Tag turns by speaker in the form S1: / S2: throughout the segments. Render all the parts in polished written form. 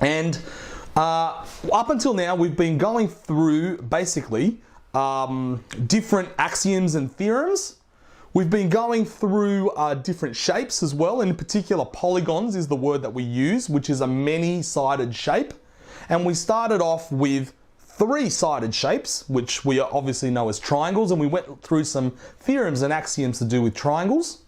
S1: And up until now, we've been going through basically different axioms and theorems. We've been going through different shapes as well. In particular, polygons is the word that we use, which is a many-sided shape. And we started off with three-sided shapes, which we obviously know as triangles, and we went through some theorems and axioms to do with triangles.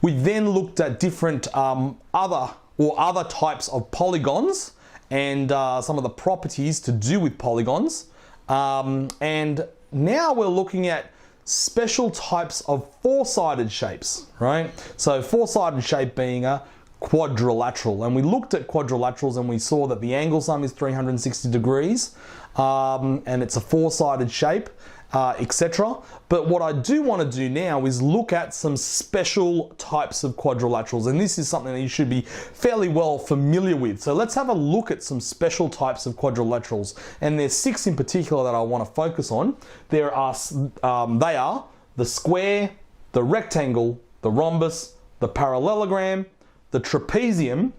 S1: We then looked at different other types of polygons and some of the properties to do with polygons. And now we're looking at special types of four-sided shapes, right? So four-sided shape being a quadrilateral, and we looked at quadrilaterals and we saw that the angle sum is 360 degrees, and it's a four-sided shape, etc. But what I do want to do now is look at some special types of quadrilaterals, and this is something that you should be fairly well familiar with. So let's have a look at some special types of quadrilaterals, and there's 6 in particular that I want to focus on. They are the square, the rectangle, the rhombus, the parallelogram, the trapezium,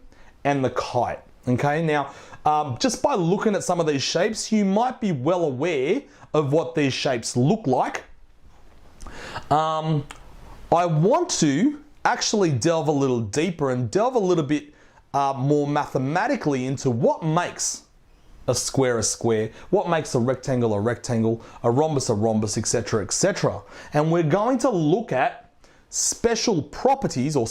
S1: and the kite. Okay, now just by looking at some of these shapes, you might be well aware of what these shapes look like. I want to actually delve a little deeper and delve a little bit more mathematically into what makes a square, what makes a rectangle, a rhombus, etc., etc. And we're going to look at special properties or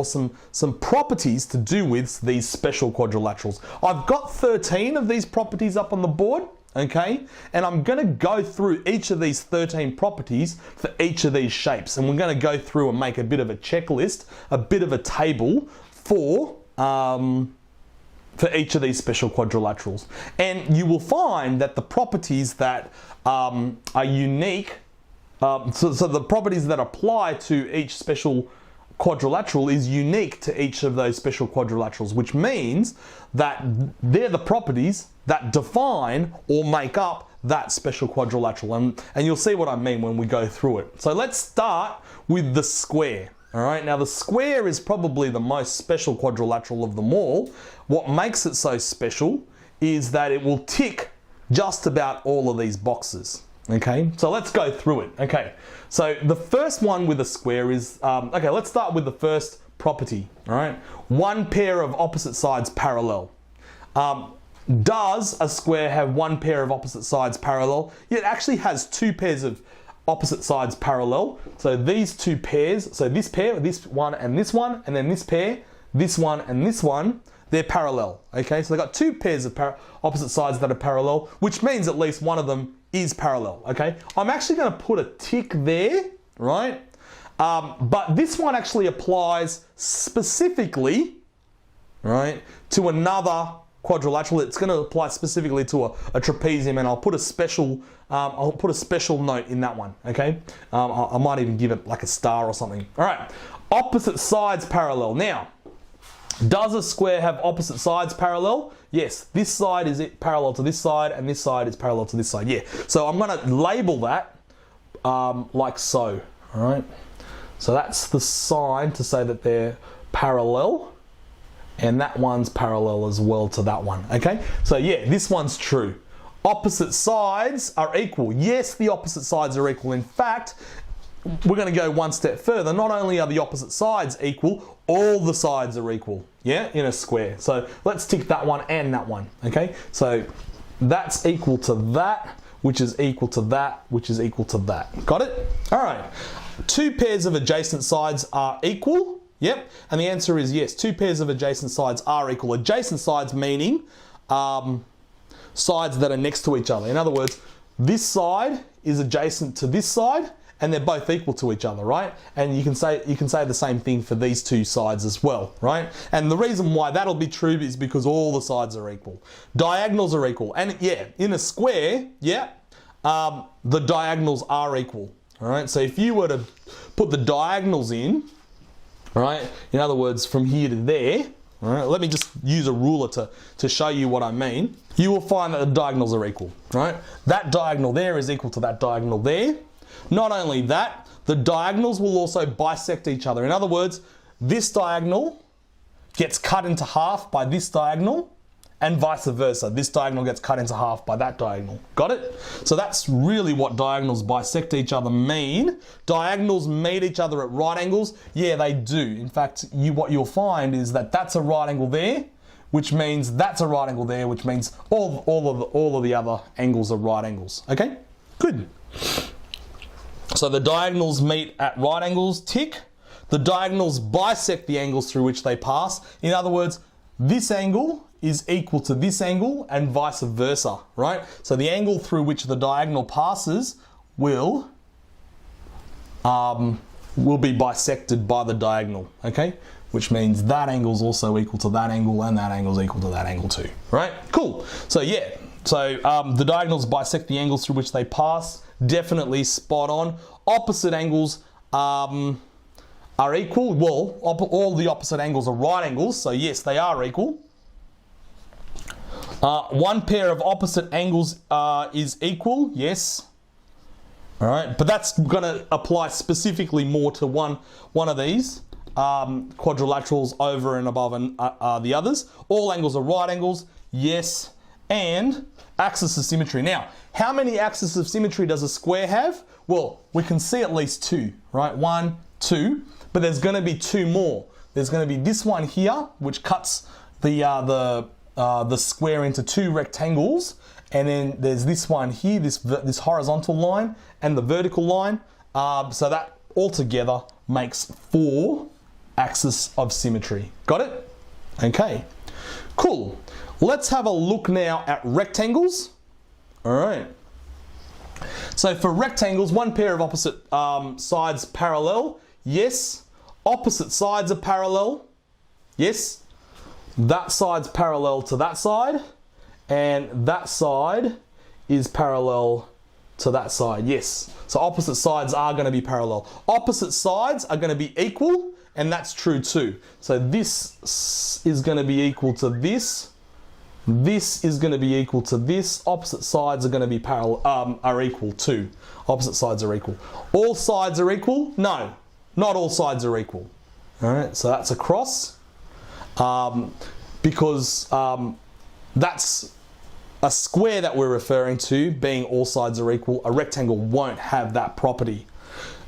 S1: some properties to do with these special quadrilaterals. I've got 13 of these properties up on the board, okay? And I'm going to go through each of these 13 properties for each of these shapes. And we're going to go through and make a bit of a checklist, a bit of a table for each of these special quadrilaterals. And you will find that the properties that are unique, so the properties that apply to each special quadrilateral is unique to each of those special quadrilaterals, which means that they're the properties that define or make up that special quadrilateral. And you'll see what I mean when we go through it. So let's start with the square. All right, now the square is probably the most special quadrilateral of them all. What makes it so special is that it will tick just about all of these boxes. Okay, so let's go through it. Okay, so the first one with a square is, okay, let's start with the first property, all right? One pair of opposite sides parallel. Does a square have one pair of opposite sides parallel? It actually has two pairs of opposite sides parallel. So these two pairs, so this pair, this one, and then this pair, this one and this one, they're parallel. Okay, so they've got two pairs of opposite sides that are parallel, which means at least one of them is parallel. Okay, I'm actually going to put a tick there, right? But this one actually applies specifically, right, to another quadrilateral. It's going to apply specifically to a trapezium, and I'll put a special note in that one. Okay, I might even give it like a star or something. All right, opposite sides parallel. Now, does a square have opposite sides parallel? Yes, this side is parallel to this side, and this side is parallel to this side. Yeah, so I'm going to label that like so. All right, so that's the sign to say that they're parallel, and that one's parallel as well to that one. Okay, so yeah, this one's true. Opposite sides are equal. Yes, the opposite sides are equal. In fact, we're going to go one step further. Not only are the opposite sides equal, all the sides are equal, yeah, in a square. So let's tick that one and that one, okay? So that's equal to that, which is equal to that, which is equal to that. Got it? All right. Two pairs of adjacent sides are equal. Yep. And the answer is yes, two pairs of adjacent sides are equal. Adjacent sides meaning sides that are next to each other. In other words, this side is adjacent to this side, and they're both equal to each other, right? And you can say the same thing for these two sides as well, right? And the reason why that'll be true is because all the sides are equal. Diagonals are equal. And yeah, in a square, yeah, the diagonals are equal, all right? So if you were to put the diagonals in, right, in other words, from here to there, all right, let me just use a ruler to show you what I mean. You will find that the diagonals are equal, right? That diagonal there is equal to that diagonal there. Not only that, the diagonals will also bisect each other. In other words, this diagonal gets cut into half by this diagonal, and vice versa. This diagonal gets cut into half by that diagonal. Got it? So that's really what diagonals bisect each other mean. Diagonals meet each other at right angles. Yeah, they do. In fact, what you'll find is that that's a right angle there, which means that's a right angle there, which means all of the other angles are right angles. Okay? Good. So the diagonals meet at right angles, tick. The diagonals bisect the angles through which they pass. In other words, this angle is equal to this angle and vice versa, right? So the angle through which the diagonal passes will be bisected by the diagonal, okay? Which means that angle is also equal to that angle and that angle is equal to that angle too, right? Cool. So yeah, the diagonals bisect the angles through which they pass. Definitely spot on. Opposite angles are equal. Well, all the opposite angles are right angles, so yes, they are equal. One pair of opposite angles is equal, yes. All right, but that's going to apply specifically more to one of these quadrilaterals over and above the others. All angles are right angles, yes, and axis of symmetry. Now, how many axes of symmetry does a square have? Well, we can see at least two, right? 1, 2, but there's going to be two more. There's going to be this one here, which cuts the square into two rectangles, and then there's this one here, this horizontal line and the vertical line. So that altogether makes 4 axes of symmetry. Got it? Okay, cool. Let's have a look now at rectangles. All right. So for rectangles, one pair of opposite sides parallel. Yes. Opposite sides are parallel. Yes. That side's parallel to that side. And that side is parallel to that side. Yes. So opposite sides are going to be parallel. Opposite sides are going to be equal. And that's true too. So this is going to be equal to this. This is going to be equal to this. Opposite sides are going to be parallel, are equal too. Opposite sides are equal. All sides are equal? No, not all sides are equal. All right, so that's a cross because that's a square that we're referring to being all sides are equal. A rectangle won't have that property.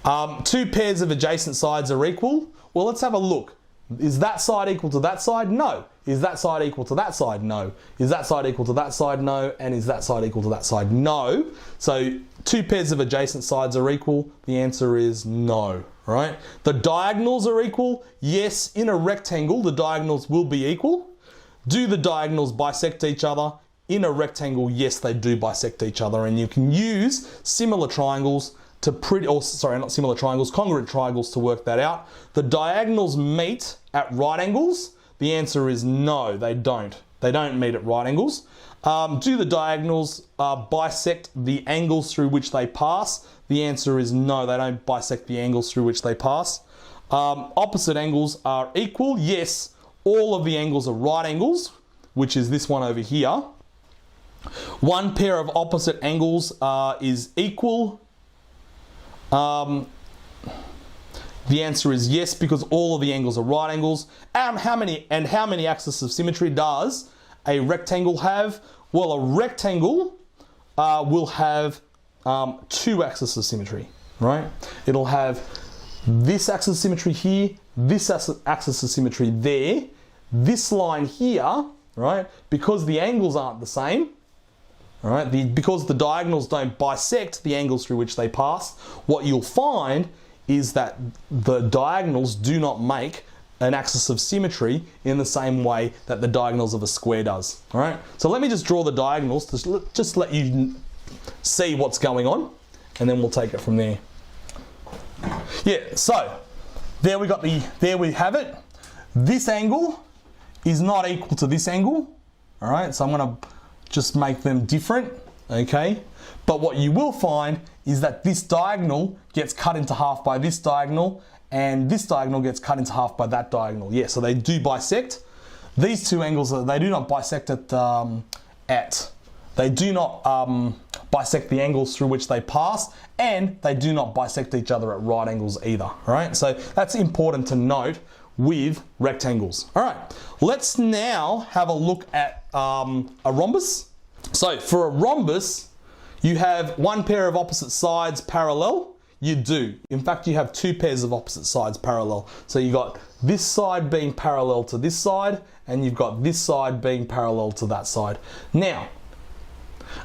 S1: 2 pairs of adjacent sides are equal. Well, let's have a look. Is that side equal to that side? No. Is that side equal to that side? No. Is that side equal to that side? No. And is that side equal to that side? No. So 2 pairs of adjacent sides are equal. The answer is no, right? The diagonals are equal. Yes, in a rectangle, the diagonals will be equal. Do the diagonals bisect each other? In a rectangle, yes, they do bisect each other. And you can use similar triangles to congruent triangles to work that out. The diagonals meet at right angles. The answer is no, they don't. They don't meet at right angles. Do the diagonals bisect the angles through which they pass? The answer is no, they don't bisect the angles through which they pass. Opposite angles are equal. Yes, all of the angles are right angles, which is this one over here. One pair of opposite angles is equal. The answer is yes, because all of the angles are right angles. How many axes of symmetry does a rectangle have? Well, a rectangle will have 2 axes of symmetry, right? It'll have this axis of symmetry here, this axis of symmetry there, this line here, right? Because the angles aren't the same, all right? Because the diagonals don't bisect the angles through which they pass, what you'll find is that the diagonals do not make an axis of symmetry in the same way that the diagonals of a square does. All right. So let me just draw the diagonals to just let you see what's going on, and then we'll take it from there. Yeah. So there we have it. This angle is not equal to this angle. All right. So I'm going to just make them different. Okay. But what you will find is that this diagonal gets cut into half by this diagonal, and this diagonal gets cut into half by that diagonal. Yeah, so they do bisect. These 2 angles, they do not bisect they do not bisect the angles through which they pass, and they do not bisect each other at right angles either. All right, so that's important to note with rectangles. All right, let's now have a look at a rhombus. So for a rhombus, you have one pair of opposite sides parallel. You do. In fact, you have two pairs of opposite sides parallel. So you got this side being parallel to this side, and you've got this side being parallel to that side. Now,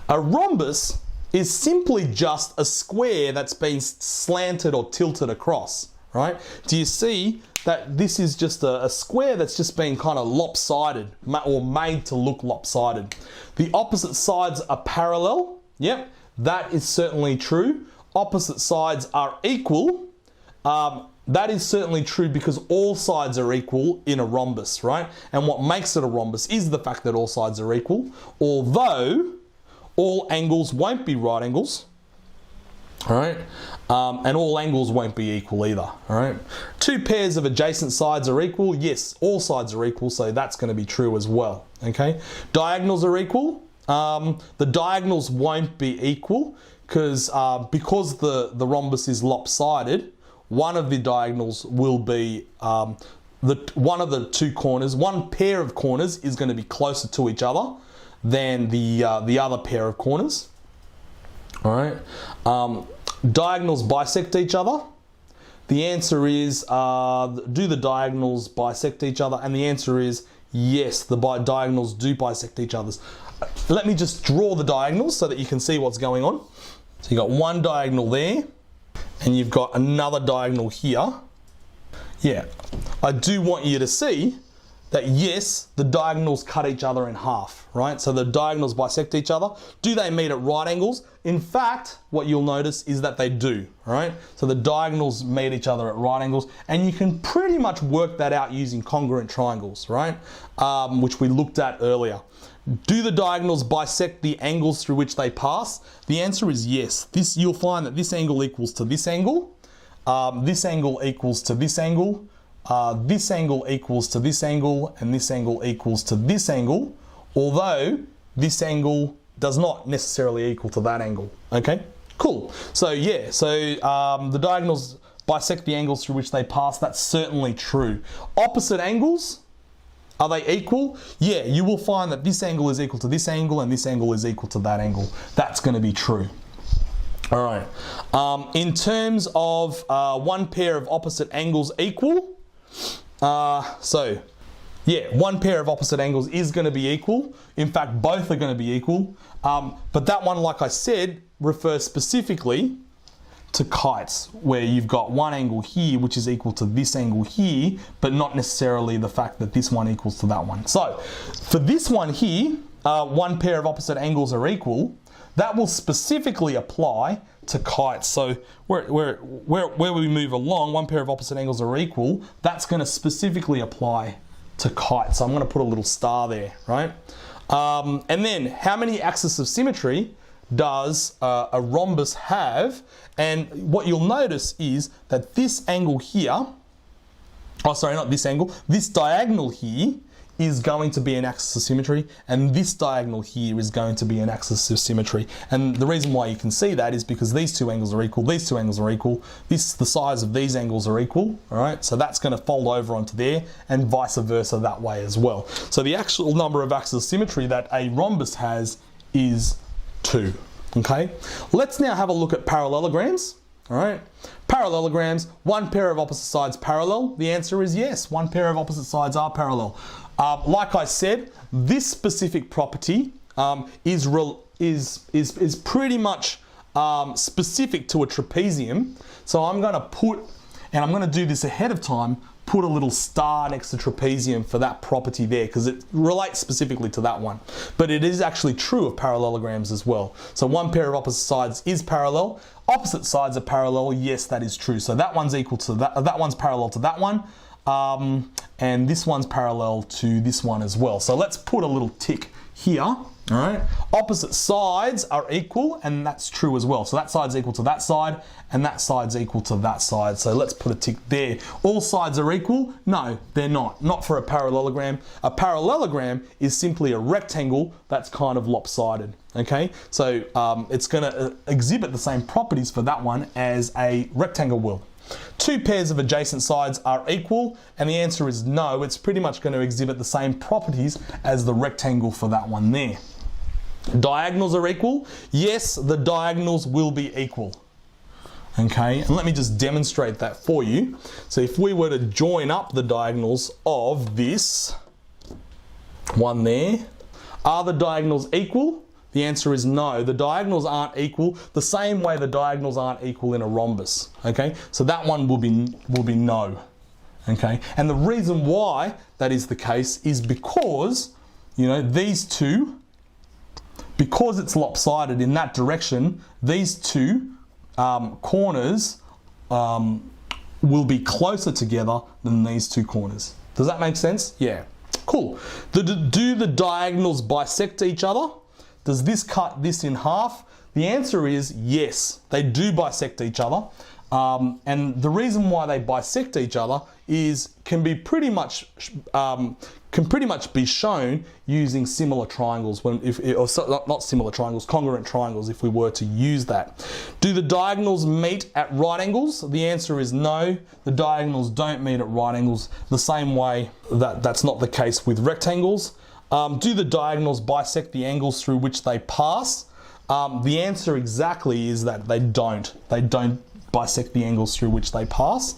S1: a rhombus is simply just a square that's been slanted or tilted across, right? Do you see that this is just a square that's just been kind of lopsided or made to look lopsided? The opposite sides are parallel. Yep, that is certainly true. Opposite sides are equal. That is certainly true because all sides are equal in a rhombus, right? And what makes it a rhombus is the fact that all sides are equal, although all angles won't be right angles, all right? And all angles won't be equal either, all right? Two pairs of adjacent sides are equal. Yes, all sides are equal, so that's going to be true as well, okay? Diagonals are equal. The diagonals won't be equal because the rhombus is lopsided. One of the diagonals will be one of the two corners. One pair of corners is going to be closer to each other than the other pair of corners. All right. Diagonals bisect each other. The answer is, do the diagonals bisect each other? And the answer is yes, the diagonals do bisect each other. Let me just draw the diagonals so that you can see what's going on. So you've got one diagonal there, and you've got another diagonal here. Yeah, I do want you to see that yes, the diagonals cut each other in half, right? So the diagonals bisect each other. Do they meet at right angles? In fact, what you'll notice is that they do, right? So the diagonals meet each other at right angles, and you can pretty much work that out using congruent triangles, right? Which we looked at earlier. Do the diagonals bisect the angles through which they pass? The answer is yes. You'll find that this angle equals to this angle, this angle equals to this angle, this angle equals to this angle, and this angle equals to this angle, although this angle does not necessarily equal to that angle. Okay, cool. So yeah, the diagonals bisect the angles through which they pass. That's certainly true. Opposite angles, are they equal? Yeah, you will find that this angle is equal to this angle and this angle is equal to that angle. That's going to be true. All right. In terms of one pair of opposite angles equal, yeah, one pair of opposite angles is going to be equal. In fact, both are going to be equal. But that one, like I said, refers specifically to kites, where you've got one angle here which is equal to this angle here, but not necessarily the fact that this one equals to that one. So for this one here, one pair of opposite angles are equal. That will specifically apply to kites. So where we move along, one pair of opposite angles are equal. That's going to specifically apply to kites. So I'm going to put a little star there, right? And then how many axes of symmetry does a rhombus have? And what you'll notice is that this angle here, oh sorry, not this angle, this diagonal here is going to be an axis of symmetry, and this diagonal here is going to be an axis of symmetry. And the reason why you can see that is because these two angles are equal, these two angles are equal, the size of these angles are equal, all right? So that's going to fold over onto there, and vice versa that way as well. So the actual number of axes of symmetry that a rhombus has is 2. Okay, let's now have a look at parallelograms. All right, parallelograms, one pair of opposite sides parallel. The answer is yes, one pair of opposite sides are parallel. Like I said, this specific property is pretty much specific to a trapezium. So I'm going to put, and I'm going to do this ahead of time, put a little star next to trapezium for that property there, because it relates specifically to that one. But it is actually true of parallelograms as well. So one pair of opposite sides is parallel. Opposite sides are parallel. Yes, that is true. So that one's equal to that. That one's parallel to that one. And this one's parallel to this one as well. So let's put a little tick here. All right, opposite sides are equal, and that's true as well. So that side's equal to that side, and that side's equal to that side. So let's put a tick there. All sides are equal? No, they're not. Not for a parallelogram. A parallelogram is simply a rectangle that's kind of lopsided. Okay, so it's going to exhibit the same properties for that one as a rectangle will. Two pairs of adjacent sides are equal, and the answer is no. It's pretty much going to exhibit the same properties as the rectangle for that one there. Diagonals are equal. Yes, the diagonals will be equal. Okay, and let me just demonstrate that for you. So if we were to join up the diagonals of this one there, are the diagonals equal? The answer is no. The diagonals aren't equal the same way the diagonals aren't equal in a rhombus. Okay, so that one will be no. Okay, and the reason why that is the case is because, you know, these two, because it's lopsided in that direction, these two corners will be closer together than these two corners. Does that make sense? Yeah. Cool. Do the diagonals bisect each other? Does this cut this in half? The answer is yes, they do bisect each other. And the reason why they bisect each other can pretty much be shown using similar triangles, not similar triangles, congruent triangles, if we were to use that. Do the diagonals meet at right angles? The answer is no. The diagonals don't meet at right angles the same way that's not the case with rectangles. Do the diagonals bisect the angles through which they pass? The answer exactly is that they don't. They don't bisect the angles through which they pass.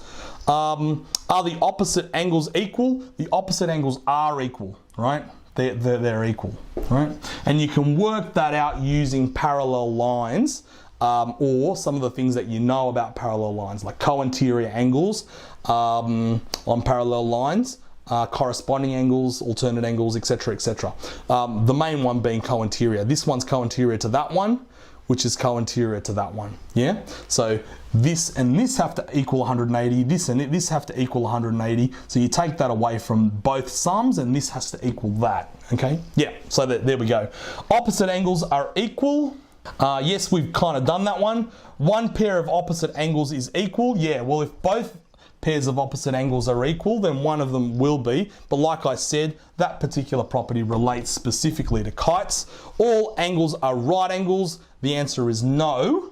S1: Are the opposite angles equal? The opposite angles are equal, right? They're equal, right? And you can work that out using parallel lines, or some of the things that you know about parallel lines, like co-interior angles on parallel lines, corresponding angles, alternate angles, etc., etc. The main one being co-interior. This one's co-interior to that one, which is co-interior to that one. Yeah. So this and this have to equal 180. This and this have to equal 180. So you take that away from both sums, and this has to equal that. Okay. Yeah. So there we go. Opposite angles are equal. Yes, we've kind of done that one. One pair of opposite angles is equal. Yeah. Well, if both pairs of opposite angles are equal, then one of them will be. But like I said, that particular property relates specifically to kites. All angles are right angles. The answer is no.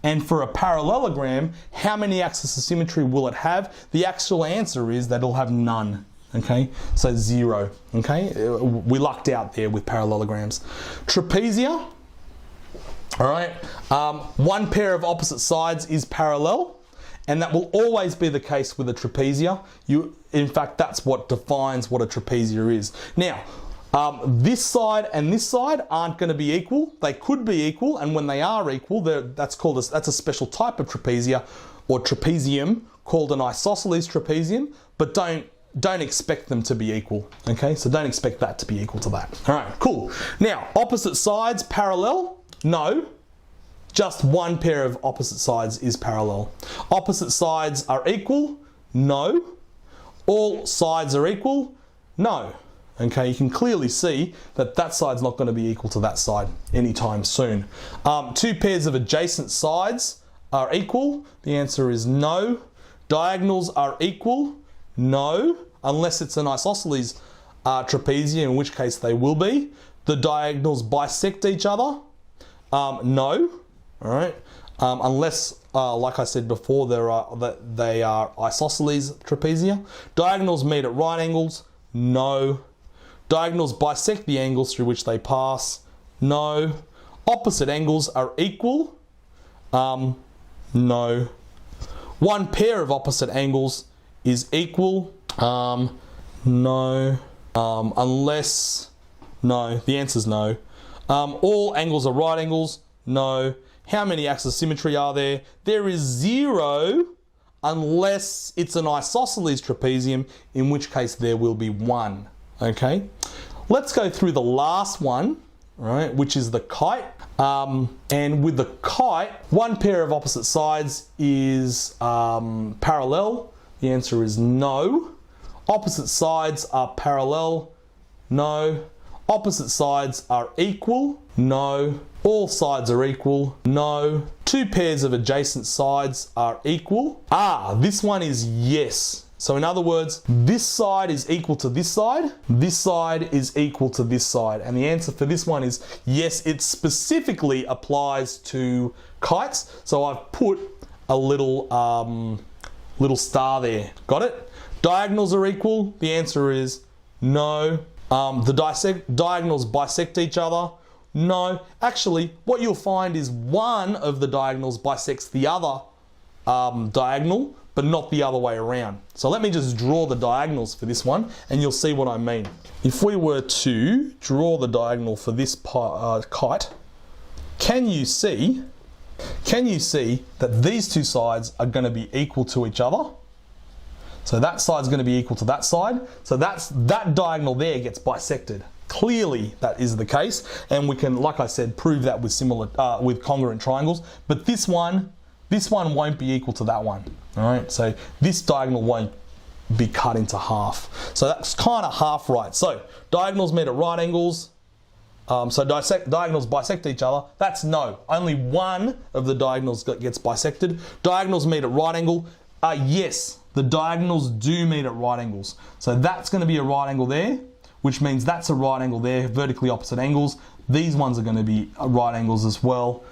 S1: And for a parallelogram, how many axes of symmetry will it have? The actual answer is that it'll have none. Okay, so 0. Okay, we lucked out there with parallelograms. Trapezia. All right, one pair of opposite sides is parallel. And that will always be the case with a trapezia. In fact, that's what defines what a trapezia is. Now, this side and this side aren't going to be equal. They could be equal, and when they are equal, that's a special type of trapezia or trapezium called an isosceles trapezium. But don't expect them to be equal. Okay, so don't expect that to be equal to that. All right, cool. Now, opposite sides parallel? No. Just one pair of opposite sides is parallel. Opposite sides are equal? No. All sides are equal? No. Okay, you can clearly see that that side's not going to be equal to that side anytime soon. Two pairs of adjacent sides are equal? The answer is no. Diagonals are equal? No, unless it's an isosceles trapezium, in which case they will be. The diagonals bisect each other? No. All right, unless, like I said before, they are isosceles trapezia. Diagonals meet at right angles? No. Diagonals bisect the angles through which they pass? No. Opposite angles are equal? No. One pair of opposite angles is equal? No. Unless, no, the answer is no. All angles are right angles? No. How many axes of symmetry are there? There is 0 unless it's an isosceles trapezium, in which case there will be 1. Okay? Let's go through the last one, right, which is the kite. And with the kite, one pair of opposite sides is parallel. The answer is no. Opposite sides are parallel? No. Opposite sides are equal? No. All sides are equal? No. Two pairs of adjacent sides are equal? This one is yes. So in other words, this side is equal to this side is equal to this side. And the answer for this one is yes, it specifically applies to kites. So I've put a little star there. Got it? Diagonals are equal. The answer is no. The diagonals bisect each other. No. Actually, what you'll find is one of the diagonals bisects the other diagonal, but not the other way around. So let me just draw the diagonals for this one, and you'll see what I mean. If we were to draw the diagonal for this kite, can you see that these two sides are going to be equal to each other? So that side's going to be equal to that side. So that diagonal there gets bisected. Clearly that is the case, and we can, like I said, prove that with congruent triangles. But this one won't be equal to that one. All right, so this diagonal won't be cut into half. So that's kind of half right. So diagonals meet at right angles. Diagonals bisect each other. That's no. Only one of the diagonals gets bisected. Diagonals meet at right angle. Yes, the diagonals do meet at right angles. So that's going to be a right angle there, which means that's a right angle there, vertically opposite angles. These ones are going to be right angles as well,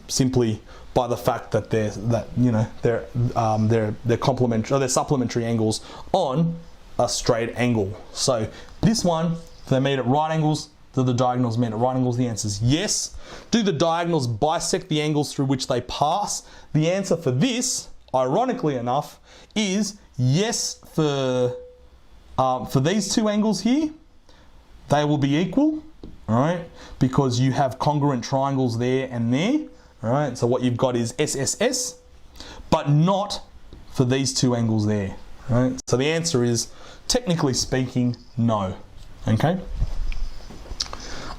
S1: simply by the fact that they're complementary, or they're supplementary angles on a straight angle. So this one, they meet at right angles. Do the diagonals meet at right angles? The answer is yes. Do the diagonals bisect the angles through which they pass? The answer for this, ironically enough, is yes. For these two angles here, they will be equal, all right, because you have congruent triangles there and there, all right. So what you've got is SSS, but not for these two angles there, all right. So the answer is, technically speaking, no. Okay.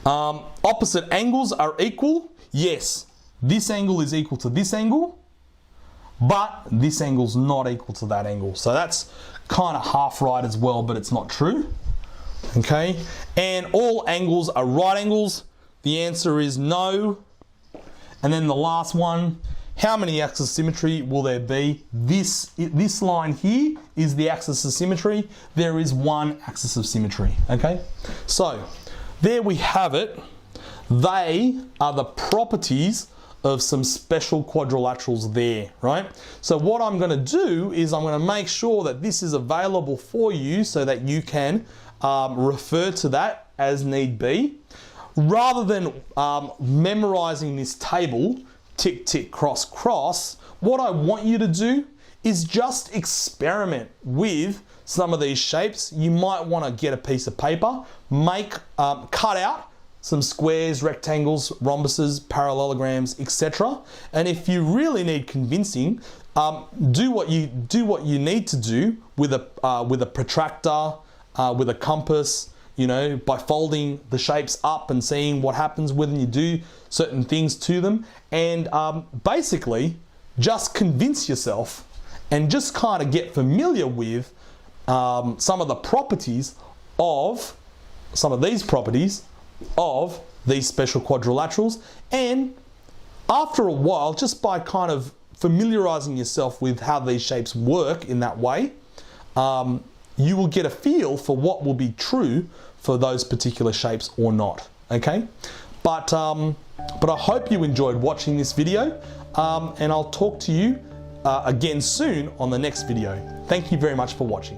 S1: Opposite angles are equal. Yes, this angle is equal to this angle, but this angle's not equal to that angle. So that's kind of half right as well, but it's not true. Okay, and all angles are right angles. The answer is no. And then the last one, how many axes of symmetry will there be? This line here is the axis of symmetry. There is one axis of symmetry. Okay, so there we have it. They are the properties of some special quadrilaterals there, right? So what I'm going to do is I'm going to make sure that this is available for you so that you can refer to that as need be. Rather than memorizing this table, tick, tick, cross, cross, what I want you to do is just experiment with some of these shapes. You might want to get a piece of paper, cut out some squares, rectangles, rhombuses, parallelograms, etc. And if you really need convincing, do what you need to do with a protractor, with a compass, you know, by folding the shapes up and seeing what happens when you do certain things to them, and basically just convince yourself and just kind of get familiar with some of the properties of these special quadrilaterals. And after a while, just by kind of familiarizing yourself with how these shapes work in that way, you will get a feel for what will be true for those particular shapes or not. Okay, but I hope you enjoyed watching this video, and I'll talk to you again soon on the next video. Thank you very much for watching.